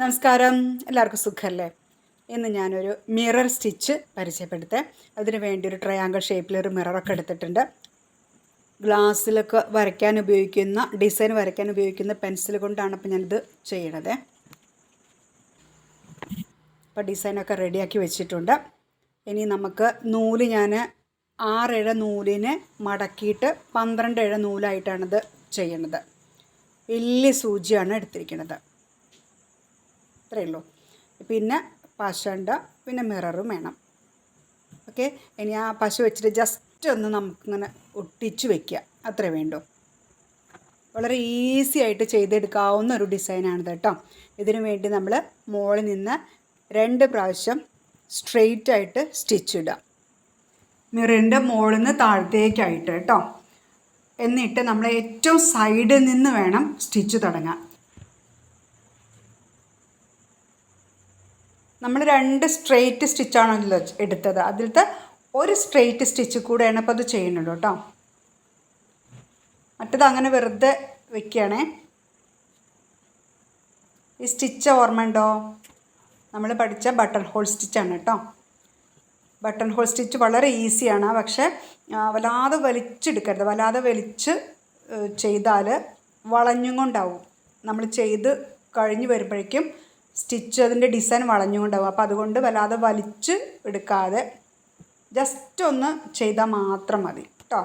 നമസ്കാരം, എല്ലാവർക്കും സുഖമല്ലേ? ഇന്ന് ഞാനൊരു മിറർ സ്റ്റിച്ച് പരിചയപ്പെടുത്താം. അതിന് വേണ്ടി ഒരു ട്രയാങ്കിൾ ഷേപ്പിലൊരു മിററൊക്കെ എടുത്തിട്ടുണ്ട്. ഗ്ലാസ്സിലൊക്കെ വരയ്ക്കാൻ ഉപയോഗിക്കുന്ന ഡിസൈൻ വരയ്ക്കാൻ ഉപയോഗിക്കുന്ന പെൻസിൽ കൊണ്ടാണ് ഇപ്പോൾ ഞാനിത് ചെയ്യണത്. അപ്പോൾ ഡിസൈനൊക്കെ റെഡിയാക്കി വെച്ചിട്ടുണ്ട്. ഇനി നമുക്ക് നൂല് ഞാൻ 6 ഇഴ നൂലിനെ മടക്കിയിട്ട് 12 ഇഴ നൂലായിട്ടാണിത് ചെയ്യണത്. വലിയ സൂചിയാണ് എടുത്തിരിക്കുന്നത്. അത്രയേ ഉള്ളൂ. പിന്നെ പശയുണ്ട്, പിന്നെ മിററും വേണം. ഓക്കെ, ഇനി ആ പശ വെച്ചിട്ട് ജസ്റ്റ് ഒന്ന് നമുക്കിങ്ങനെ ഒട്ടിച്ച് വയ്ക്കുക, അത്രേ വേണ്ടൂ. വളരെ ഈസി ആയിട്ട് ചെയ്തെടുക്കാവുന്ന ഒരു ഡിസൈനാണിത് കേട്ടോ. ഇതിനു വേണ്ടി നമ്മൾ മുകളിൽ നിന്ന് 2 പ്രാവശ്യം സ്ട്രെയിറ്റ് ആയിട്ട് സ്റ്റിച്ച് ഇടുക, മിററിൻ്റെ മുകളിൽ നിന്ന് താഴത്തേക്കായിട്ട് കേട്ടോ. എന്നിട്ട് നമ്മൾ ഏറ്റവും സൈഡിൽ നിന്ന് വേണം സ്റ്റിച്ച് തുടങ്ങാൻ. നമ്മൾ 2 സ്ട്രെയിറ്റ് സ്റ്റിച്ചാണല്ലോ എടുത്തത്, അതിലത്തെ ഒരു സ്ട്രെയിറ്റ് സ്റ്റിച്ച് കൂടെയാണ് അപ്പോൾ അത് ചെയ്യുന്നുണ്ട് കേട്ടോ. മറ്റത് അങ്ങനെ വെറുതെ വെക്കുകയാണേ. ഈ സ്റ്റിച്ച് ഓർമ്മയുണ്ടോ? നമ്മൾ പഠിച്ച ബട്ടൺ ഹോൾ സ്റ്റിച്ചാണ് കേട്ടോ. ബട്ടൺ ഹോൾ സ്റ്റിച്ച് വളരെ ഈസിയാണ്, പക്ഷേ വല്ലാതെ വലിച്ചെടുക്കരുത്. വല്ലാതെ വലിച്ച് ചെയ്താൽ വളഞ്ഞും കൊണ്ടാവും. നമ്മൾ ചെയ്ത് കഴിഞ്ഞ് വരുമ്പോഴേക്കും സ്റ്റിച്ച് അതിൻ്റെ ഡിസൈൻ വളഞ്ഞുകൊണ്ടാവും. അപ്പോൾ അതുകൊണ്ട് വല്ലാതെ വലിച്ച് എടുക്കാതെ ജസ്റ്റ് ഒന്ന് ചെയ്താൽ മാത്രം മതി കേട്ടോ.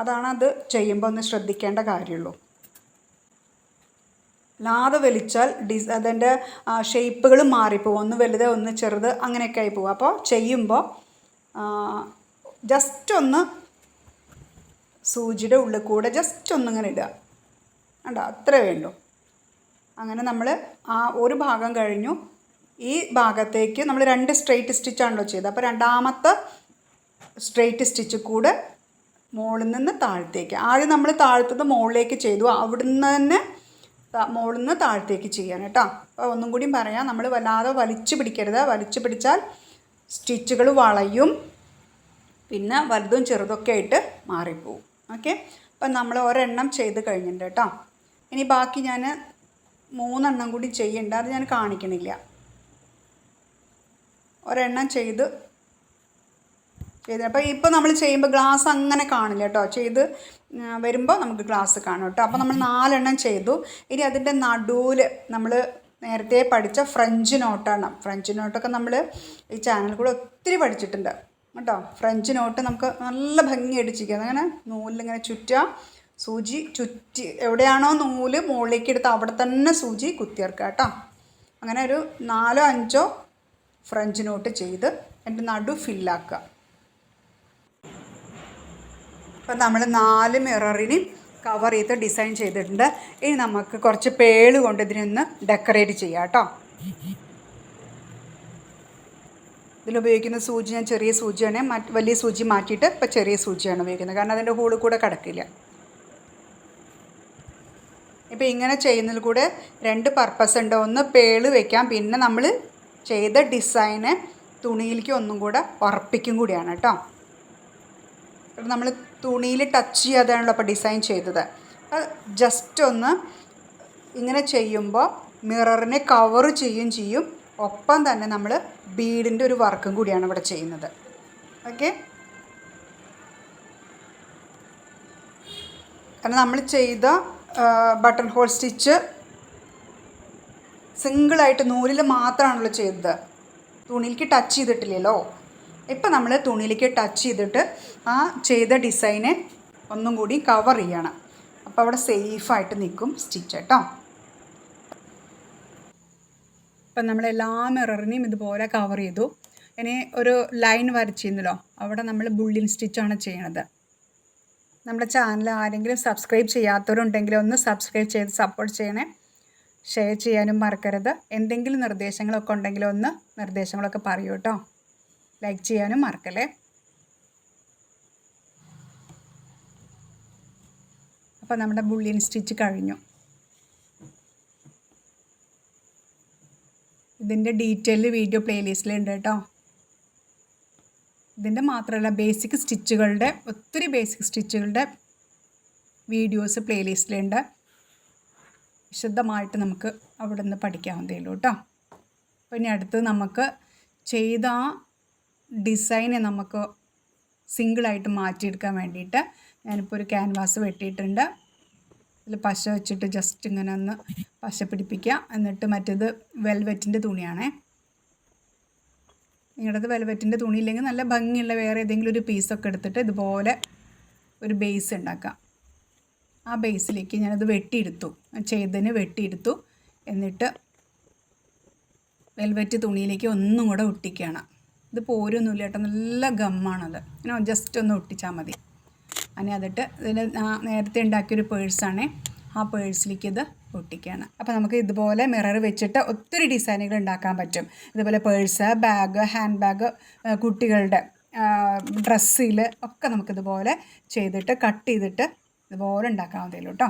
അതാണ് അത് ചെയ്യുമ്പോൾ ഒന്ന് ശ്രദ്ധിക്കേണ്ട കാര്യമുള്ളൂ. വല്ലാതെ വലിച്ചാൽ അതിൻ്റെ ഷേപ്പുകൾ മാറിപ്പോവും. ഒന്ന് വലുത് ഒന്ന് ചെറുത് അങ്ങനെയൊക്കെ ആയി പോവും. അപ്പോൾ ചെയ്യുമ്പോൾ ജസ്റ്റ് ഒന്ന് സൂചിയുടെ ഉള്ളിൽ കൂടെ ജസ്റ്റ് ഒന്നിങ്ങനെ ഇടുക, കണ്ടോ? അത്രേ വേണ്ടൂ. അങ്ങനെ നമ്മൾ ആ ഒരു ഭാഗം കഴിഞ്ഞു. ഈ ഭാഗത്തേക്ക് നമ്മൾ 2 സ്ട്രെയിറ്റ് സ്റ്റിച്ചാണല്ലോ ചെയ്തത്. അപ്പോൾ രണ്ടാമത്തെ സ്ട്രെയിറ്റ് സ്റ്റിച്ച് കൂടെ മുകളിൽ നിന്ന് താഴത്തേക്ക്, ആദ്യം നമ്മൾ താഴത്തത് മുകളിലേക്ക് ചെയ്തു, അവിടുന്ന് തന്നെ മുകളിൽ നിന്ന് താഴത്തേക്ക് ചെയ്യാൻ കേട്ടോ. അപ്പോൾ ഒന്നും കൂടിയും പറയാം, നമ്മൾ വല്ലാതെ വലിച്ചു പിടിക്കരുത്. വലിച്ചു പിടിച്ചാൽ സ്റ്റിച്ചുകൾ വളയും, പിന്നെ വലുതും ചെറുതൊക്കെ ആയിട്ട് മാറിപ്പോവും. ഓക്കെ, അപ്പം നമ്മൾ ഒരെണ്ണം ചെയ്ത് കഴിഞ്ഞിട്ടുണ്ട് കേട്ടോ. ഇനി ബാക്കി ഞാൻ 3 എണ്ണം കൂടി ചെയ്യേണ്ട, അത് ഞാൻ കാണിക്കണില്ല. ഒരെണ്ണം ചെയ്ത് അപ്പോൾ ഇപ്പോൾ നമ്മൾ ചെയ്യുമ്പോൾ ഗ്ലാസ് അങ്ങനെ കാണില്ല കേട്ടോ. ചെയ്ത് വരുമ്പോൾ നമുക്ക് ഗ്ലാസ് കാണും കേട്ടോ. അപ്പോൾ നമ്മൾ 4 എണ്ണം ചെയ്തു. ഇനി അതിൻ്റെ നടുവിൽ നമ്മൾ നേരത്തെ പഠിച്ച ഫ്രഞ്ച് നോട്ടാണ്. ഫ്രഞ്ച് നോട്ടൊക്കെ നമ്മൾ ഈ ചാനൽ കൂടെ ഒത്തിരി പഠിച്ചിട്ടുണ്ട് കേട്ടോ. ഫ്രഞ്ച് നോട്ട് നമുക്ക് നല്ല ഭംഗിയായിട്ട് ചെയ്യാം. അങ്ങനെ നൂലിലിങ്ങനെ ചുറ്റുക, സൂചി ചുറ്റി എവിടെയാണോ നൂല് മുകളിലേക്ക് എടുത്ത് അവിടെ തന്നെ സൂചി കുത്തിയിറക്കുക കേട്ടോ. അങ്ങനെ ഒരു 4-5 ഫ്രഞ്ച് നോട്ട് ചെയ്ത് എൻ്റെ നടു ഫില്ലാക്കുക. അപ്പം നമ്മൾ 4 മിററിന് കവർ ചെയ്ത് ഡിസൈൻ ചെയ്തിട്ടുണ്ട്. ഇനി നമുക്ക് കുറച്ച് പേള് കൊണ്ട് ഇതിനൊന്ന് ഡെക്കറേറ്റ് ചെയ്യാം കേട്ടോ. ഇതിലുപയോഗിക്കുന്ന സൂചി ഞാൻ ചെറിയ സൂചിയാണ്, വലിയ സൂചി മാറ്റിയിട്ട് ഇപ്പോൾ ചെറിയ സൂചിയാണ് ഉപയോഗിക്കുന്നത്, കാരണം അതിൻ്റെ ഹോളിൽ കൂടെ കിടക്കില്ല. ഇപ്പോൾ ഇങ്ങനെ ചെയ്യുന്നതിൽ കൂടെ 2 പർപ്പസ് ഉണ്ട്. ഒന്ന് പേള് വയ്ക്കാം, പിന്നെ നമ്മൾ ചെയ്ത ഡിസൈന് തുണിയിലേക്ക് ഒന്നും കൂടെ ഉറപ്പിക്കും കൂടിയാണ് കേട്ടോ. നമ്മൾ തുണിയിൽ ടച്ച് ചെയ്യാതെയാണല്ലോ അപ്പോൾ ഡിസൈൻ ചെയ്തത്. ജസ്റ്റ് ഒന്ന് ഇങ്ങനെ ചെയ്യുമ്പോൾ മിററിനെ കവർ ചെയ്യും, ഒപ്പം തന്നെ നമ്മൾ ബീഡിൻ്റെ ഒരു വർക്കും കൂടിയാണ് ഇവിടെ ചെയ്യുന്നത്. ഓക്കെ, കാരണം നമ്മൾ ചെയ്ത ബട്ടൺ ഹോൾ സ്റ്റിച്ച് സിംഗിളായിട്ട് നൂലിൽ മാത്രമാണല്ലോ ചെയ്തത്, തുണിയിലേക്ക് ടച്ച് ചെയ്തിട്ടില്ലല്ലോ. ഇപ്പം നമ്മൾ തുണിയിലേക്ക് ടച്ച് ചെയ്തിട്ട് ആ ചെയ്ത ഡിസൈനെ ഒന്നും കൂടി കവർ ചെയ്യണം. അപ്പോൾ അവിടെ സേഫായിട്ട് നിൽക്കും സ്റ്റിച്ച് കേട്ടോ. ഇപ്പം നമ്മളെല്ലാ മിററിനെയും ഇതുപോലെ കവർ ചെയ്തു. ഇനി ഒരു ലൈൻ വരച്ചിരുന്നല്ലോ, അവിടെ നമ്മൾ ബുള്ളിൻ സ്റ്റിച്ചാണ് ചെയ്യണത്. നമ്മുടെ ചാനൽ ആരെങ്കിലും സബ്സ്ക്രൈബ് ചെയ്യാത്തവരുണ്ടെങ്കിൽ ഒന്ന് സബ്സ്ക്രൈബ് ചെയ്ത് സപ്പോർട്ട് ചെയ്യണേ. ഷെയർ ചെയ്യാനും മറക്കരുത്. എന്തെങ്കിലും നിർദ്ദേശങ്ങളൊക്കെ ഉണ്ടെങ്കിൽ ഒന്ന് നിർദ്ദേശങ്ങളൊക്കെ പറയൂ കേട്ടോ. ലൈക്ക് ചെയ്യാനും മറക്കല്ലേ. അപ്പോൾ നമ്മുടെ ബുള്ളിയൻ സ്റ്റിച്ച് കഴിഞ്ഞു. ഇതിൻ്റെ ഡീറ്റെയിൽ വീഡിയോ പ്ലേലിസ്റ്റിലുണ്ട് കേട്ടോ. ഇതിൻ്റെ മാത്രമല്ല, ബേസിക് സ്റ്റിച്ചുകളുടെ ഒത്തിരി ബേസിക് സ്റ്റിച്ചുകളുടെ വീഡിയോസ് പ്ലേലിസ്റ്റിലുണ്ട്. വിശദമായിട്ട് നമുക്ക് അവിടെ നിന്ന് പഠിക്കാവുന്നതേ ഉള്ളൂ കേട്ടോ. അപ്പോൾ ഇനി അടുത്ത് നമുക്ക് ചെയ്ത ആ ഡിസൈനെ നമുക്ക് സിംഗിളായിട്ട് മാറ്റിയെടുക്കാൻ വേണ്ടിയിട്ട് ഞാനിപ്പോൾ ഒരു ക്യാൻവാസ് വെട്ടിയിട്ടുണ്ട്. അതിൽ പശ വെച്ചിട്ട് ജസ്റ്റ് ഇങ്ങനെ ഒന്ന് പശ പിടിപ്പിക്കുക. എന്നിട്ട് മറ്റേത് വെൽവെറ്റിൻ്റെ തുണിയാണേ. നിങ്ങളുടേത് വെൽവെറ്റിൻ്റെ തുണിയില്ലെങ്കിൽ നല്ല ഭംഗിയുള്ള വേറെ ഏതെങ്കിലും ഒരു പീസൊക്കെ എടുത്തിട്ട് ഇതുപോലെ ഒരു ബേസ് ഉണ്ടാക്കാം. ആ ബേസിലേക്ക് ഞാനത് വെട്ടിയെടുത്തു, ചെയ്തതിന് വെട്ടിയെടുത്തു. എന്നിട്ട് വെൽവെറ്റ് തുണിയിലേക്ക് ഒന്നും കൂടെ ഒട്ടിക്കുകയാണ്. ഇത് പോരൊന്നുമില്ല കേട്ടോ, നല്ല ഗമ്മാണത്. ഇങ്ങനെ ജസ്റ്റ് ഒന്ന് ഒട്ടിച്ചാൽ മതി. അങ്ങനെ അതിട്ട് ഇതിൽ നേരത്തെ ഉണ്ടാക്കിയൊരു പേഴ്സാണേ, ആ പേഴ്സിലേക്ക് ഇത് ഒട്ടിക്കുകയാണ്. അപ്പോൾ നമുക്ക് ഇതുപോലെ മിറർ വെച്ചിട്ട് ഒത്തിരി ഡിസൈനുകൾ ഉണ്ടാക്കാൻ പറ്റും. ഇതുപോലെ പേഴ്സ്, ബാഗ്, ഹാൻഡ് ബാഗ്, കുട്ടികളുടെ ഡ്രസ്സിൽ ഒക്കെ നമുക്കിതുപോലെ ചെയ്തിട്ട് കട്ട് ചെയ്തിട്ട് ഇതുപോലെ ഉണ്ടാക്കാവുന്നതേയുള്ളൂ കേട്ടോ.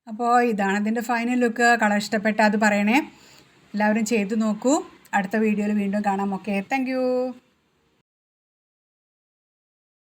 അപ്പോൾ ഇതാണ് ഇതിൻ്റെ ഫൈനൽ ലുക്ക്. കളർ ഇഷ്ടപ്പെട്ടാൽ അത് പറയണേ. എല്ലാവരും ചെയ്ത് നോക്കൂ. അടുത്ത വീഡിയോയിൽ വീണ്ടും കാണാം. Okay, thank you.